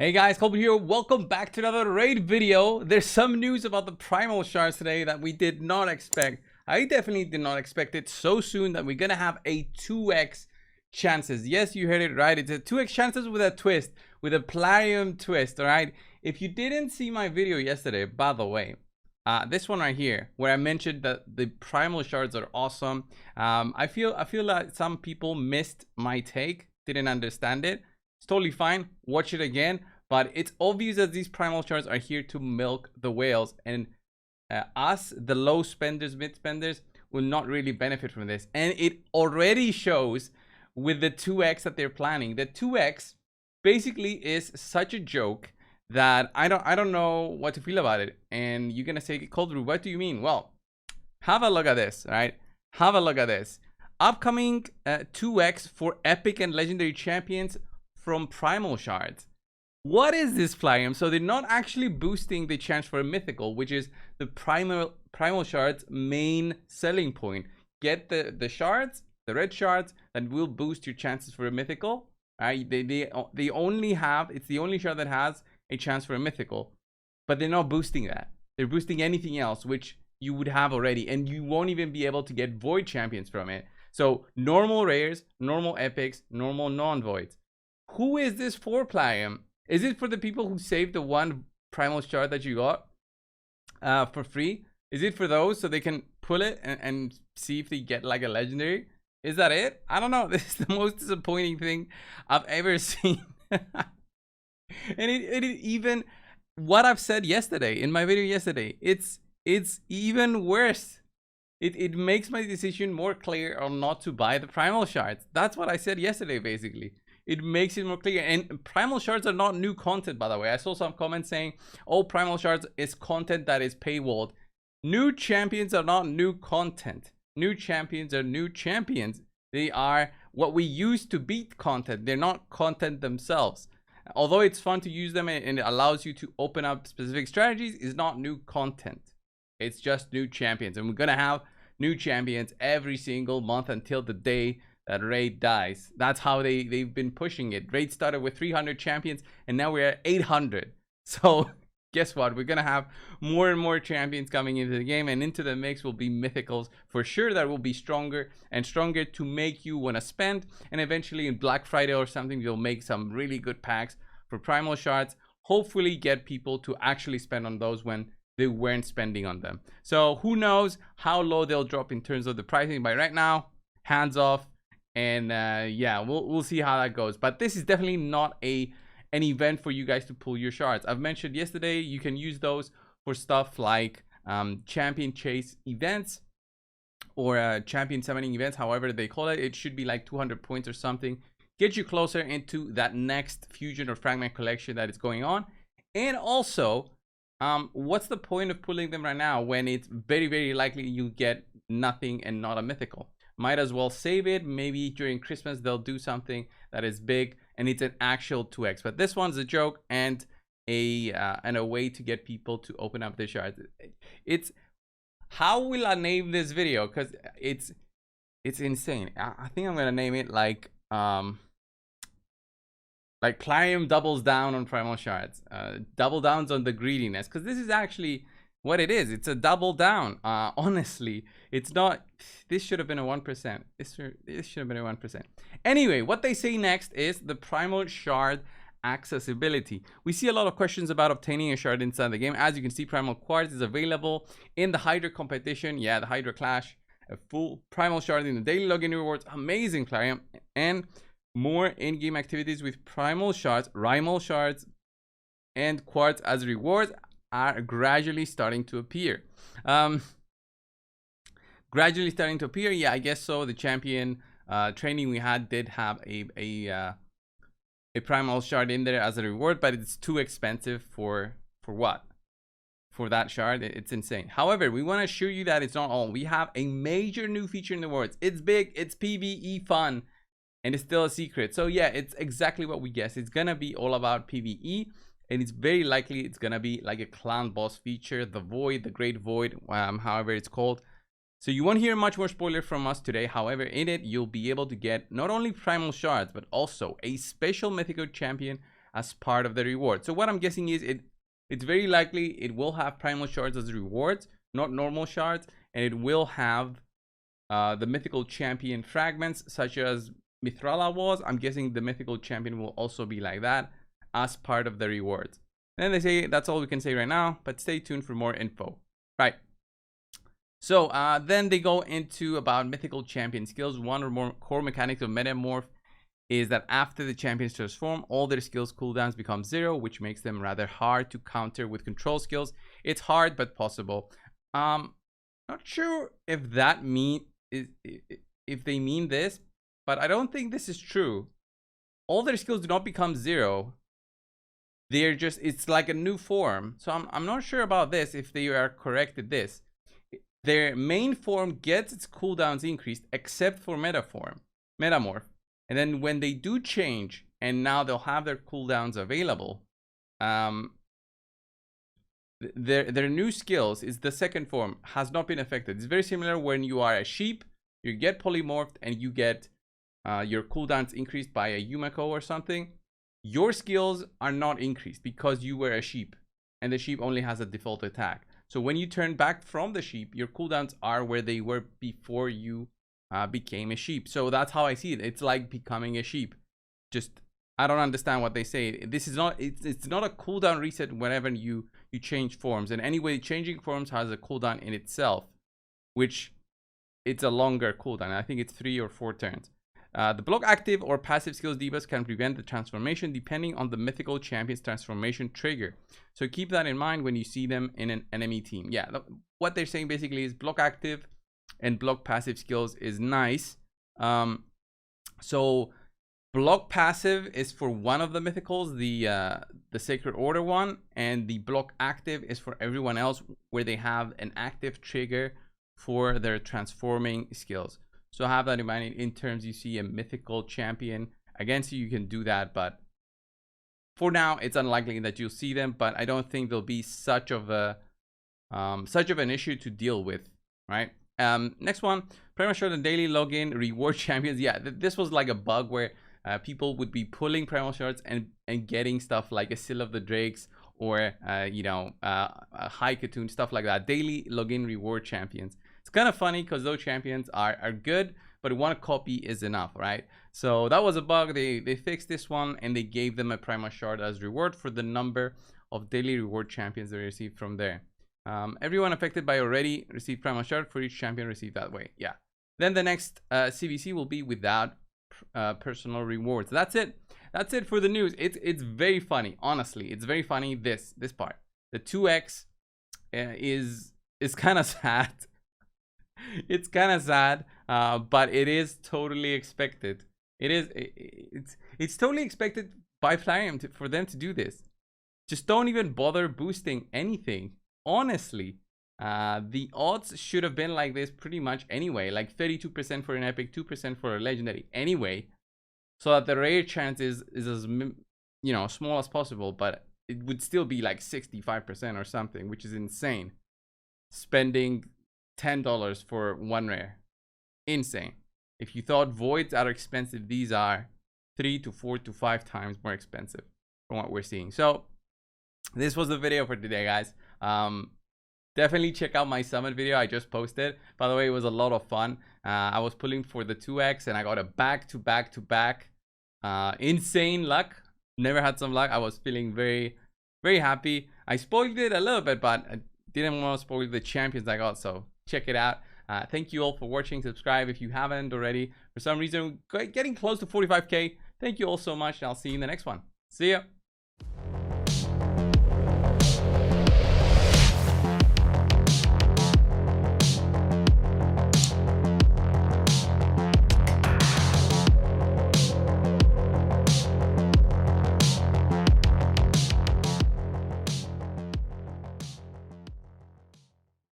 Hey guys, coldbrew here. Welcome back to another raid video. There's some news about the primal shards today that we did not expect. I definitely did not expect it so soon that we're gonna have a 2x chances. Yes, you heard it right. It's a 2x chances with a twist, with a plarium twist. All right. If you didn't see my video yesterday, by the way, this one right here, where I mentioned that the primal shards are awesome. I feel like some people missed my take, didn't understand it. It's totally fine. Watch it again. But it's obvious that these primal shards are here to milk the whales. And us, the low spenders, mid spenders, will not really benefit from this. And it already shows with the 2x that they're planning. The 2x basically is such a joke that I don't know what to feel about it. And you're gonna say, coldbrew, what do you mean? Well, have a look at this, right? Have a look at this. Upcoming 2x for epic and legendary champions from primal shards. What is this plarium? So they're not actually boosting the chance for a mythical, which is the primal shards main selling point. Get the shards, the red shards, that will boost your chances for a mythical. Right? They only have, it's the only shard that has a chance for a mythical, but they're not boosting that. They're boosting anything else which you would have already, and you won't even be able to get void champions from it. So normal rares, normal epics, normal non-voids. Who is this for, plarium? Is it for the people who saved the one primal shard that you got for free? Is it for those so they can pull it and see if they get like a legendary? Is that it? I don't know. This is the most disappointing thing I've ever seen. And it even what I've said yesterday in my video yesterday, it's even worse. It makes my decision more clear on not to buy the primal shards. That's what I said yesterday, basically. It makes it more clear. And primal shards are not new content, by the way. I saw some comments saying, oh, primal shards is content that is paywalled. New champions are not new content. New champions are new champions. They are what we use to beat content. They're not content themselves. Although it's fun to use them and it allows you to open up specific strategies, it's not new content. It's just new champions. And we're going to have new champions every single month until the day that raid dies. That's how they've been pushing it. Raid started with 300 champions and now we're at 800. So guess what? We're gonna have more and more champions coming into the game, and into the mix will be mythicals for sure that will be stronger and stronger to make you want to spend. And eventually in Black Friday or something, you'll make some really good packs for primal shards. Hopefully get people to actually spend on those when they weren't spending on them. So who knows how low they'll drop in terms of the pricing, but right now, hands off. And yeah, we'll see how that goes. But this is definitely not an event for you guys to pull your shards. I've mentioned yesterday you can use those for stuff like champion chase events or champion summoning events, however they call it. It should be like 200 points or something. Get you closer into that next fusion or fragment collection that is going on. And also, what's the point of pulling them right now when it's very, very likely you get nothing and not a mythical? Might as well save it. Maybe during Christmas they'll do something that is big and it's an actual 2x. But this one's a joke and a way to get people to open up their shards. It's how will I name this video? Because it's insane. I think I'm gonna name it like plarium doubles down on primal shards. Double downs on the greediness, because this is actually what it is. It's a double down. Honestly, it's not. This should have been a 1%. This should have been a 1%. Anyway, what they say next is the primal shard accessibility. We see a lot of questions about obtaining a shard inside the game. As you can see, primal quartz is available in the Hydra competition. Yeah, the Hydra clash. A full primal shard in the daily login rewards. Amazing, plarium. And more in-game activities with primal shards, rimal shards, and quartz as rewards are gradually starting to appear. Gradually starting to appear. Yeah, I guess so. The champion training we had did have a primal shard in there as a reward, but it's too expensive for what? For that shard. It's insane. However, we want to assure you that it's not all. We have a major new feature in the words. It's big, it's PvE fun, and it's still a secret. So yeah, it's exactly what we guessed. It's gonna be all about PvE. And it's very likely it's gonna be like a clan boss feature, the void, the great void, however it's called. So you won't hear much more spoiler from us today. However, in it you'll be able to get not only primal shards but also a special mythical champion as part of the reward. So what I'm guessing is it's very likely it will have primal shards as rewards, not normal shards, and it will have the mythical champion fragments such as Mithrala was. I'm guessing the mythical champion will also be like that as part of the rewards. And then they say that's all we can say right now, but stay tuned for more info. Right. So then they go into about mythical champion skills. One or more core mechanics of Metamorph is that after the champions transform, all their skills cooldowns become 0, which makes them rather hard to counter with control skills. It's hard but possible. Not sure if that if they mean this, but I don't think this is true. All their skills do not become 0. They're just, it's like a new form. So I'm not sure about this, if they are correct at this. Their main form gets its cooldowns increased except for Metamorph. And then when they do change, and now they'll have their cooldowns available, their new skills is the second form has not been affected. It's very similar when you are a sheep, you get polymorphed and you get your cooldowns increased by a Yumeko or something. Your skills are not increased because you were a sheep, and the sheep only has a default attack. So when you turn back from the sheep, your cooldowns are where they were before you became a sheep. So that's how I see it. It's like becoming a sheep. Just, I don't understand what they say. This is not, it's not a cooldown reset whenever you change forms. And anyway, changing forms has a cooldown in itself, which it's a longer cooldown. I think it's 3 or 4 turns. The block active or passive skills debuffs can prevent the transformation depending on the mythical champion's transformation trigger. So keep that in mind when you see them in an enemy team. Yeah, what they're saying basically is block active and block passive skills is nice. So block passive is for one of the mythicals, the Sacred Order one, and the block active is for everyone else where they have an active trigger for their transforming skills. So have that in mind. In terms you see a mythical champion against you, you can do that, but for now it's unlikely that you'll see them. But I don't think there'll be such of an issue to deal with, right? Next one, Primal Shard and daily login reward champions. Yeah, this was like a bug where people would be pulling Primal Shards and getting stuff like a Seal of the Drakes or you know, a High Katoon, stuff like that. Daily login reward champions. It's kind of funny because those champions are good, but one copy is enough, right? So that was a bug. They fixed this one and they gave them a Primal Shard as reward for the number of daily reward champions they received from there. Everyone affected by already received Primal Shard for each champion received that way. Yeah. Then the next CVC will be without personal rewards. That's it. That's it for the news. It's very funny. Honestly, it's very funny. This part, the 2x is kind of sad. It's kind of sad, but it is totally expected. It's totally expected by Flyrium for them to do this. Just don't even bother boosting anything. Honestly, the odds should have been like this pretty much anyway, like 32% for an epic, 2% for a legendary anyway, so that the rare chance is as, you know, small as possible, but it would still be like 65% or something, which is insane. Spending $10 for one rare, insane. If you thought voids are expensive, these are 3 to 4 to 5 times more expensive from what we're seeing. So this was the video for today, guys. Definitely check out my summit video I just posted. By the way, it was a lot of fun. I was pulling for the 2x and I got a back to back insane luck. Never had some luck. I was feeling very happy. I spoiled it a little bit, but I didn't want to spoil the champions I got, so check it out. Thank you all for watching. Subscribe if you haven't already. For some reason, getting close to 45k. Thank you all so much, and I'll see you in the next one. See ya.